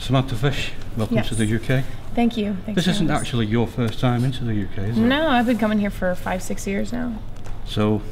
Samantha Fish, welcome Yes. to the UK. Thank you. This isn't actually your first time into the UK, is it? No, I've been coming here for 5-6 years now. So,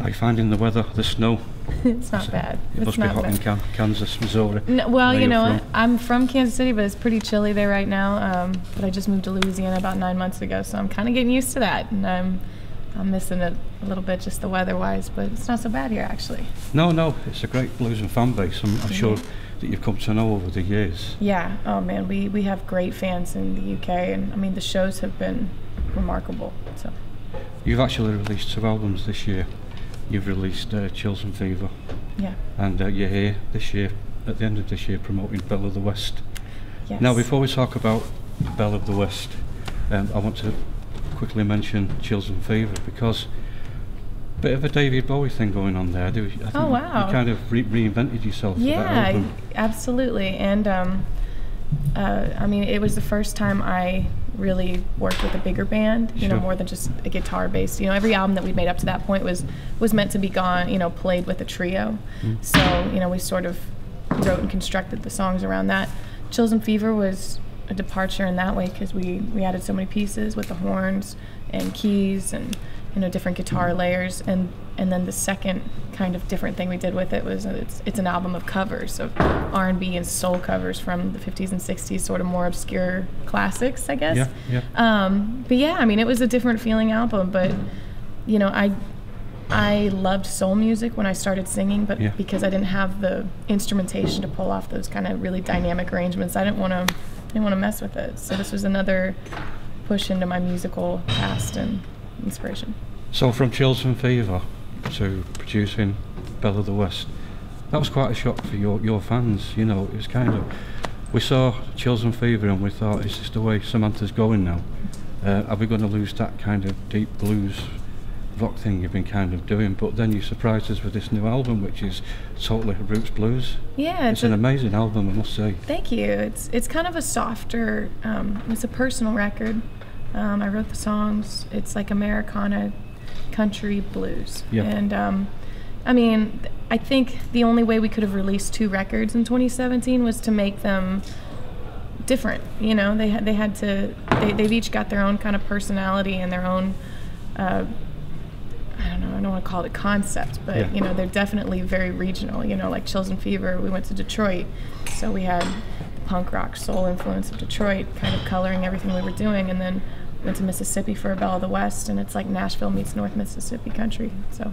are you finding the weather, the snow? It's not bad. It must be hot in Kansas, Missouri. No, well, where you you're know, from. I'm from Kansas City, but it's pretty chilly there right now. But I just moved to Louisiana about 9 months ago, so I'm kind of getting used to that, and I'm missing it a little bit, just the weather-wise. But it's not so bad here, actually. No, it's a great blues and fan base. I'm sure that you've come to know over the years. Yeah. Oh man, we have great fans in the UK, and I mean the shows have been remarkable. So. You've actually released 2 albums this year. You've released Chills and Fever. Yeah. And you're here this year, at the end of this year, promoting Belle of the West. Yes. Now, before we talk about Belle of the West, I want to quickly mention Chills and Fever, because a bit of a David Bowie thing going on there. I think Oh, wow. You kind of reinvented yourself for that Yeah, album. absolutely. And I mean, it was the first time I really worked with a bigger band, you know, Sure. more than just a guitar based. You know, every album that we'd made up to that point was meant to be played with a trio. So, you know, we sort of wrote and constructed the songs around that. Chills and Fever was a departure in that way, because we added so many pieces with the horns and keys and, you know, different guitar layers, and then the second kind of different thing we did with it was it's an album of covers of R&B and soul covers from the 50s and 60s, sort of more obscure classics, I guess. Yeah. But yeah, I mean, it was a different feeling album, but you know, I loved soul music when I started singing, but because I didn't have the instrumentation to pull off those kind of really dynamic arrangements, I didn't want to mess with it. So this was another push into my musical past and inspiration. So from Chills and Fever to producing Belle of the West, that was quite a shock for your fans. You know, it was kind of, we saw Chills and Fever and we thought, is this the way Samantha's going now? Are we going to lose that kind of deep blues rock thing you've been kind of doing? But then you surprised us with this new album, which is totally roots blues. Yeah, it's an amazing album, I must say. Thank you. It's kind of a softer, it's a personal record. I wrote the songs. It's like Americana country blues. Yeah. And I mean, I think the only way we could have released 2 records in 2017 was to make them different. You know, they've each got their own kind of personality and their own I don't want to call it a concept, but you know, they're definitely very regional. You know, like Chills and Fever, we went to Detroit, so we had the punk rock soul influence of Detroit kind of coloring everything we were doing, and then went to Mississippi for a Belle of the West, and it's like Nashville meets North Mississippi country. So,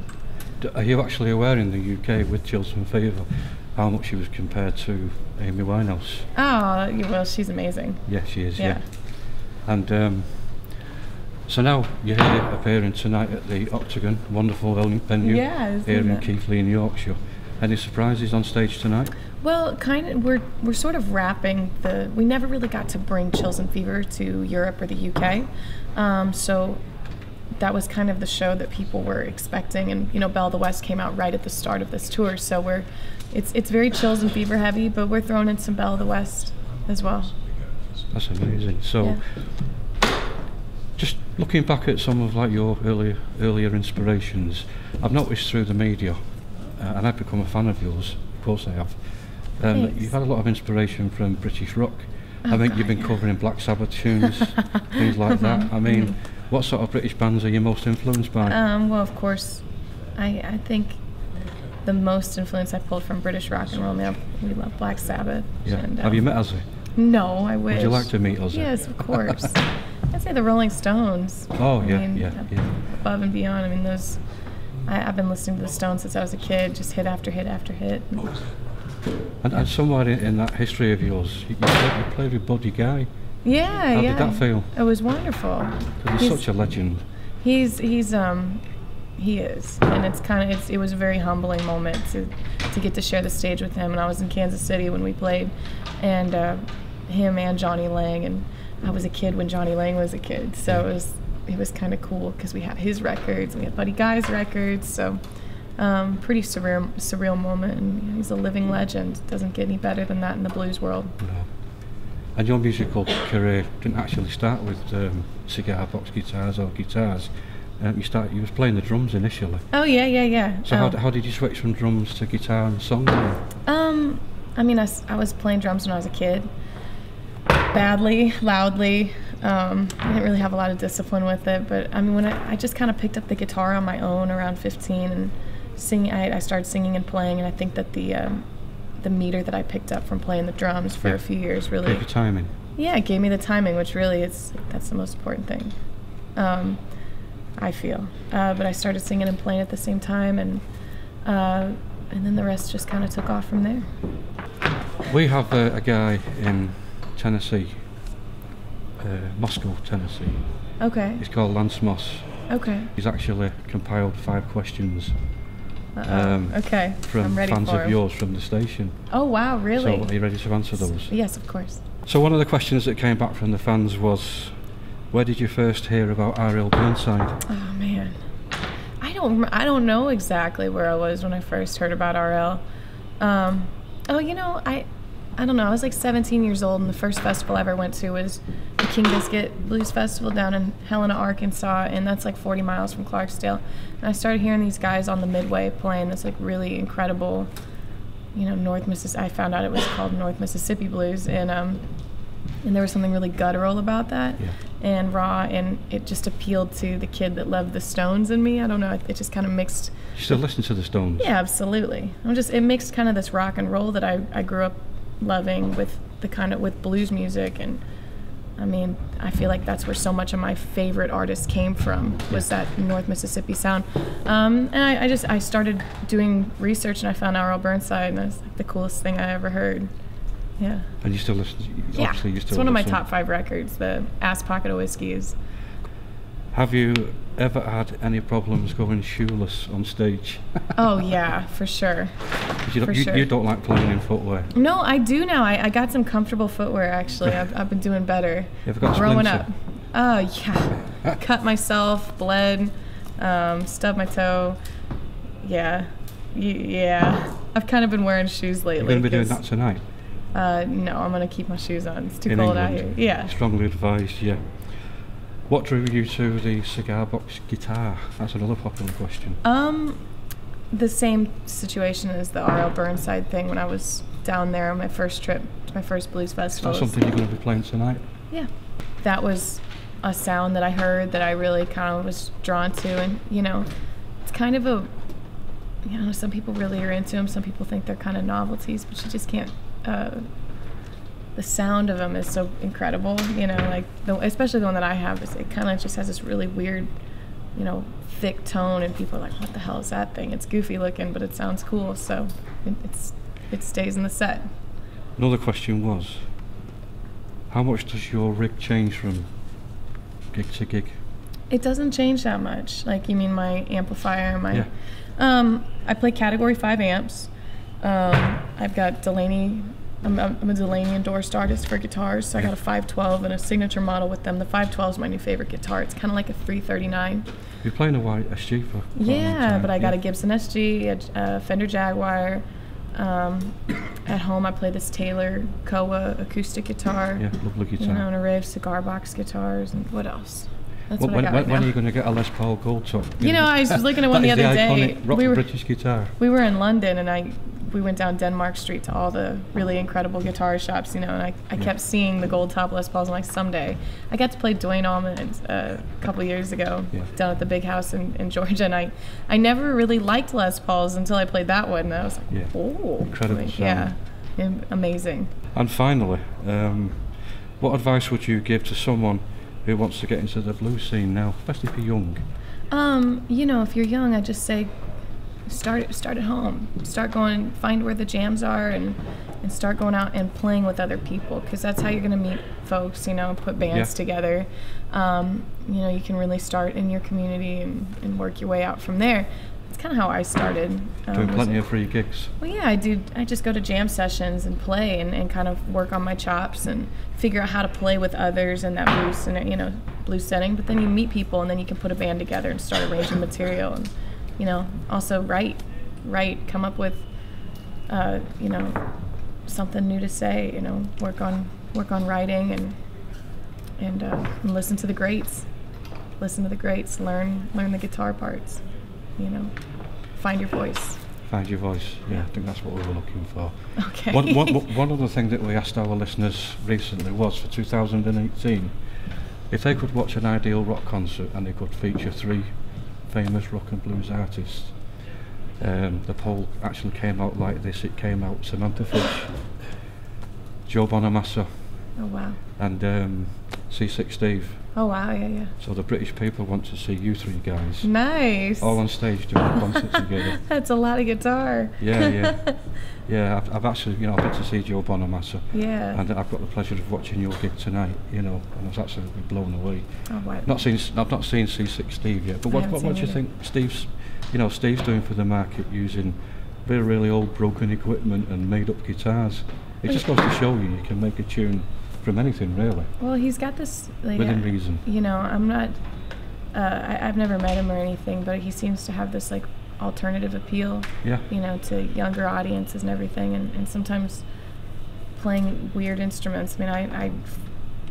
are you actually aware in the UK with Chills and Fever how much she was compared to Amy Winehouse? oh well, she's amazing. Yeah, she is. Yeah. And so now you're here appearing tonight at the Octagon, wonderful venue here in Keighley in Yorkshire. Any surprises on stage tonight? Well, kind of. We're sort of wrapping we never really got to bring Chills and Fever to Europe or the UK, so that was kind of the show that people were expecting. And you know, Belle of the West came out right at the start of this tour, so it's very Chills and Fever heavy, but we're throwing in some Belle of the West as well. That's amazing. So, just looking back at some of like your earlier inspirations, I've noticed through the media, and I've become a fan of yours. Of course, I have. You've had a lot of inspiration from British rock. I think you've been covering Black Sabbath tunes, things like that. I mean, what sort of British bands are you most influenced by? Well, of course, I think the most influence I pulled from British rock and roll. I mean, we love Black Sabbath. Yeah. And, have you met Ozzy? No, I wish. Would you like to meet Ozzy? Yes, of course. I'd say the Rolling Stones. Oh, yeah, I mean, yeah. Above and beyond. I mean, those. I've been listening to the Stones since I was a kid, just hit after hit after hit. And somewhere in that history of yours, you played with Buddy Guy. Yeah, How did that feel? It was wonderful. Because he's such a legend. He is, and it's kind of it was a very humbling moment to get to share the stage with him. And I was in Kansas City when we played, and him and Johnny Lang, and I was a kid when Johnny Lang was a kid, so it was kind of cool because we had his records, and we had Buddy Guy's records, so pretty surreal moment. And he's a living legend. Doesn't get any better than that in the blues world. No. And your musical career didn't actually start with cigar box guitars or guitars. You was playing the drums initially. Oh yeah. So how did you switch from drums to guitar and songwriting? I mean, I was playing drums when I was a kid. Badly, loudly. I didn't really have a lot of discipline with it, but I mean, when I just kind of picked up the guitar on my own around 15 and singing, I started singing and playing, and I think that the meter that I picked up from playing the drums for a few years really gave you timing. Yeah, it gave me the timing, which really that's the most important thing. I feel, but I started singing and playing at the same time, and then the rest just kind of took off from there. We have a guy in Tennessee, Moscow, Tennessee. Okay. He's called Lance Moss. Okay. He's actually compiled 5 questions. Okay. From I'm ready fans for of him. yours from the station. Oh wow, really? So are you ready to answer those? Yes, of course. So one of the questions that came back from the fans was, where did you first hear about R.L. Burnside? Oh man, I don't know exactly where I was when I first heard about R.L. I don't know. I was like 17 years old, and the first festival I ever went to was the King Biscuit Blues Festival down in Helena, Arkansas, and that's like 40 miles from Clarksdale. And I started hearing these guys on the Midway playing this like really incredible, North Mississippi. I found out it was called North Mississippi Blues, and there was something really guttural about that, and raw, and it just appealed to the kid that loved the Stones in me. I don't know. It just kind of mixed. You still listen to the Stones? Yeah, absolutely. It mixed kind of this rock and roll that I grew up loving with with blues music, and I mean, I feel like that's where so much of my favorite artists came from, was that North Mississippi sound. And I started doing research, and I found R.L. Burnside, and it was like the coolest thing I ever heard. Yeah. And you still listen? Yeah. It's one of my top 5 records. The Ass Pocket of Whiskey is. Have you ever had any problems going shoeless on stage? Oh yeah, for sure. You don't like playing in footwear? No, I do now. I got some comfortable footwear actually. I've been doing better. You ever got growing splinter? up? Oh yeah. Cut myself, bled, stubbed my toe. Yeah. I've kind of been wearing shoes lately. You're going to be doing that tonight? No, I'm going to keep my shoes on. It's too in cold England. out here. Yeah. Strongly advised, yeah. What drew you to the cigar box guitar? That's another popular question. The same situation as the R.L. Burnside thing when I was down there on my first trip to my first blues festival. Is that something you're going to be playing tonight? Yeah. That was a sound that I heard that I really kind of was drawn to, and it's kind of some people really are into them, some people think they're kind of novelties, but you just can't the sound of them is so incredible, especially the one that I have. It kind of just has this really weird, thick tone, and people are like, what the hell is that thing? It's goofy looking, but it sounds cool, so it stays in the set. Another question was, how much does your rig change from gig to gig? It doesn't change that much. Like, you mean my amplifier? I play Category 5 amps. I've got Delaney. I'm a Delaney endorsed artist for guitars, so I got a 512 and a signature model with them. The 512 is my new favorite guitar. It's kind of like a 339. You're playing a white SG for yeah, but I got a Gibson SG, a Fender Jaguar. At home, I play this Taylor Koa acoustic guitar. Yeah, lovely guitar. An array of cigar box guitars, and what else? That's when what I got right now. When are you going to get a Les Paul Gold Top? I was looking at one the other day. British guitar. We were in London, and we went down Denmark Street to all the really incredible guitar shops, and I kept seeing the gold top Les Pauls. I'm like, someday. I got to play Dwayne Allman a couple years ago down at the big house in Georgia, and I never really liked Les Pauls until I played that one, and I was like, oh. Incredible sound. Yeah, amazing. And finally, what advice would you give to someone who wants to get into the blues scene now, especially if you're young? If you're young, I just say start at home. Start going, find where the jams are, and start going out and playing with other people, because that's how you're going to meet folks, put bands together. You can really start in your community and work your way out from there. That's kind of how I started. Doing plenty of free gigs. Well, yeah, I do. I just go to jam sessions and play and kind of work on my chops and figure out how to play with others in that blues and blues setting. But then you meet people, and then you can put a band together and start arranging material, and also write, come up with something new to say. Work on writing and listen to the greats. Listen to the greats. Learn the guitar parts. Find your voice. Find your voice. Yeah, I think that's what we were looking for. Okay. One other thing that we asked our listeners recently was for 2018, if they could watch an ideal rock concert and they could feature 3 famous rock and blues artists. The poll actually came out like this. It came out Samantha Fish, Joe Bonamassa, Oh wow. and C6 Steve. Oh wow, yeah. So the British people want to see you 3 guys Nice. all on stage doing a concert together. That's a lot of guitar. Yeah. I've actually, I've been to see Joe Bonamassa. Yeah. And I've got the pleasure of watching your gig tonight, and I was absolutely blown away. Oh wow. I've not seen C6 Steve yet, but what do you think Steve's doing for the market, using really old broken equipment and made up guitars? It just goes to show you can make a tune from anything, really. Well, he's got this, like, within reason. I'm not, I've never met him or anything, but he seems to have this, like, alternative appeal, Yeah. To younger audiences and everything, and sometimes playing weird instruments. I mean,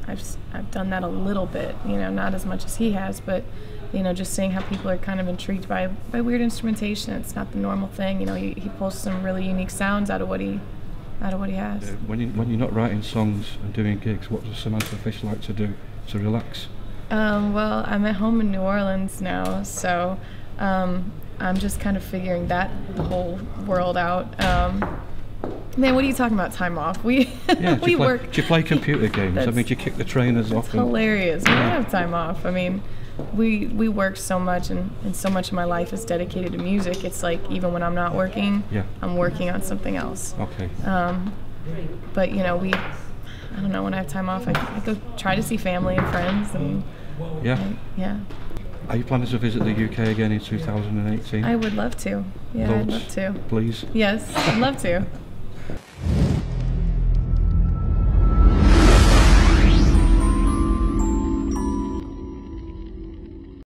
I've done that a little bit, not as much as he has, but, just seeing how people are kind of intrigued by weird instrumentation. It's not the normal thing, he pulls some really unique sounds out of what he has. When you're not writing songs and doing gigs, what does Samantha Fish like to do to relax? Well, I'm at home in New Orleans now, so I'm just kind of figuring the whole world out. Man, what are you talking about? Time off? We work. Do you play computer games? Do you kick the trainers off? It's hilarious. We don't have time off. I mean, we work so much, and so much of my life is dedicated to music. It's like even when I'm not working, I'm working on something else. Okay. But I don't know, when I have time off, I go try to see family and friends, and yeah. Are you planning to visit the UK again in 2018? I would love to. Yeah, I'd love to. Please. Yes, I'd love to.